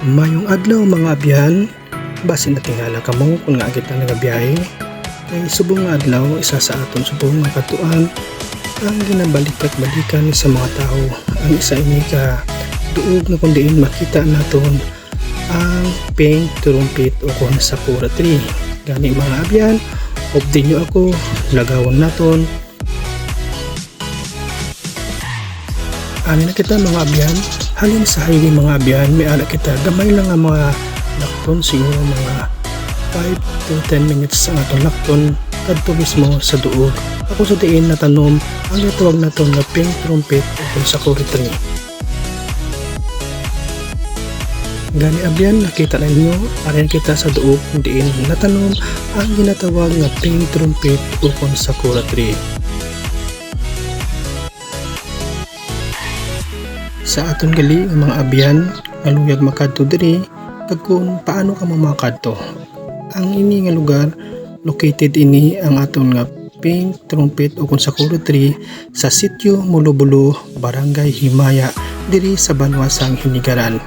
Mayong adlaw mga abyan, basin na tingala ka mo kung nga kita nagabiyahe. Ay subong nga adlaw, isa sa aton subong nga katuan ang ginabalik-balikan sa mga tao. Ang isa ini ka duog na kung diin makita naton ang pink trumpet o kung sakura tree. Gani mga abyan, update nyo ako, lagawon naton. Ano na kita mga abyan, halin sa highway mga abyan, may ala kita, gamay lang ang mga lakton, siguro mga 5 to 10 minutes ang atong lakton, kadto mismo sa duog. Ako sa diin na tanom, ang natawag na to na pink trumpet o kung sakura tree. Gani abyan, nakita na ninyo, arin kita sa duog, diin natanom ang ginatawag na pink trumpet o kung sakura tree. Sa aton gali ng mga abyan, aluyag makadto diri, kung paano ka mamakadto. Ang ini nga lugar, located ini ang aton nga pink trumpet o kung sakura tree sa sitio Mulubulo, Barangay Himaya, diri sa Banwasang Hinigaran.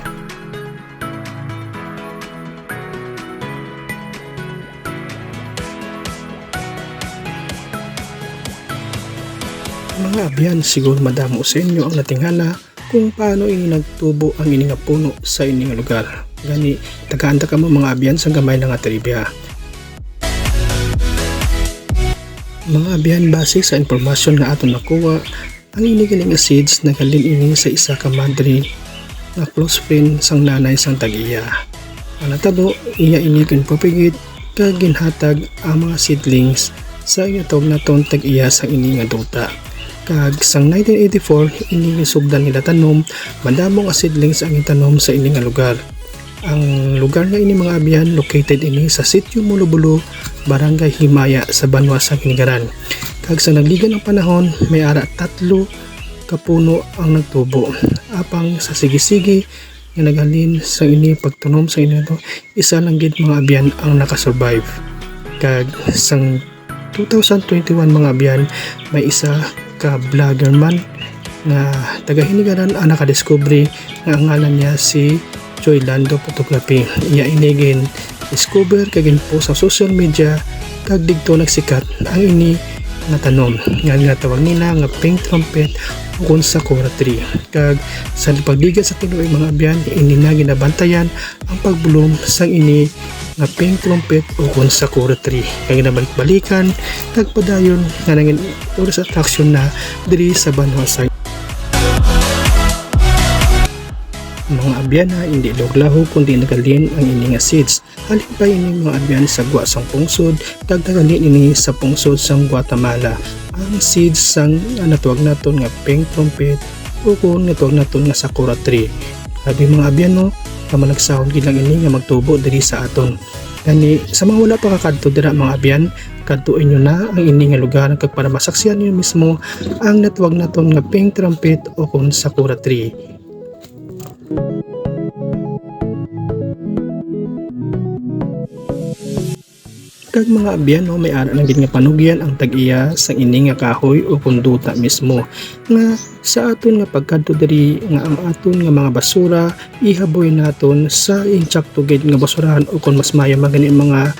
Mga abyan, siguro madamo sa inyo ang natinghala kung paano ini nagtubo ang ini nga puno sa ini nga lugar. Gani, tagaanta ka mo mga abyan sa gamay na nga trivia. Mga abyan, base sa impormasyon nga aton nakuha, ang ini galing nga seeds na galin ini sa isa ka madre na close friend sang nanay sang tag-iya. Ang natabo, iya ini kung papigit kag ginhatag ang mga seedlings sa iatog na ton tag-iya sang ini nga duta. Kag sang 1984 ini sugdan nila tanom, madamong seedlings ang itanom sa ini nga lugar. Ang lugar nga ini mga abyan, located ini sa sitio Mulubulo, Barangay Himaya sa Banwasang Hinigaran. Kag sa nagligan ng panahon, may ara 3 kapuno ang nagtubo. Apang sa sige-sige nga naghalin sa ini pagtunom sa ini to, isa lang gid mga abyan ang nakasurvive. Kag sang 2021 mga abyan, may isa ka vlogger man na taga Hinigaran ang nakadiscovery nga ang ngalan niya si Joy Lando Photography. Iya inigin discover kagin po sa social media kag digto nagsikat ang ini nga tanom nga tawag nila nga pink trumpet o kung sakura tree. Kag sa pagdigat sa tinuoy mga abyan, ini na ginabantayan ang pagbulom sang ini nga pink trumpet o kung sakura tree. Kag nabalik-balikan kag padayon nga nangin tourist attraction na diri sa Banwasang. Mga abyan na hindi loglaho kundi nagalin ang ini nga seeds. Halin pa ini mga abyan sa gwa sang pungsod kag nagalin ini sa pungsod sang Guatemala. Ang seeds sang natawag naton nga pink trumpet o kung natawag naton nga sakura tree. Sabi mga abyan no, kamagsahon gid lang ini nga magtubo diri sa aton. Gani sa mga wala pa kakadto dira mga abyan, kadtuin nyo na ang ini nga lugar kag para masaksihan nyo mismo ang natawag naton nga pink trumpet o kung sakura tree. Kag mga abyan no, may ara lang gid nga panugyan ang tag-iya sa ini nga kahoy o kunduta mismo nga sa aton nga pagkadto diri nga ang aton nga mga basura ihaboy naton sa insakto gid nga basurahan o kung mas mayo magani mga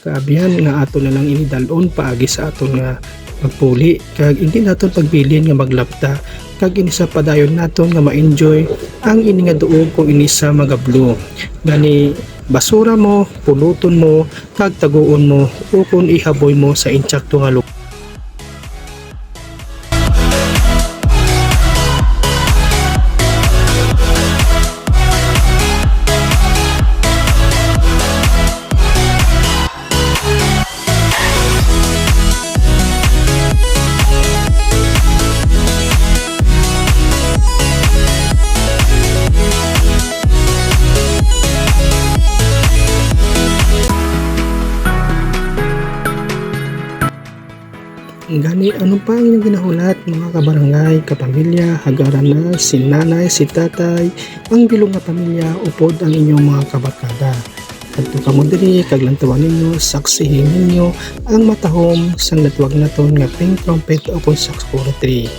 kaabyan nga aton na lang ini dalon paagi sa aton nga magpuli kag hindi naton pagbilin nga maglapta kag ini sa padayon naton nga ma-enjoy ang ini nga duog kung ini sa mga blue. Gani basura mo, puluton mo, kag taguon mo o kung ihaboy mo sa insakto nga lugar. Gani, ano pa ang inyong ginahulat mga kabarangay, kapamilya, hagaran na, si nanay, si tatay, ang bilong nga pamilya, upod ang inyong mga kabarkada. Kadto ka mo diri, kaglantawan ninyo, saksihin ninyo ang matahom sang natwag naton nga pink trumpet o kung sakura tree.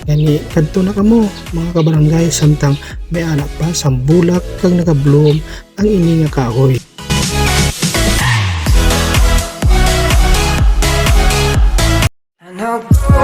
Gani kadto na kamo mga kabarangay samtang may anak pa sang bulak kag naka-bloom ang ini nga kahoy. And I'll go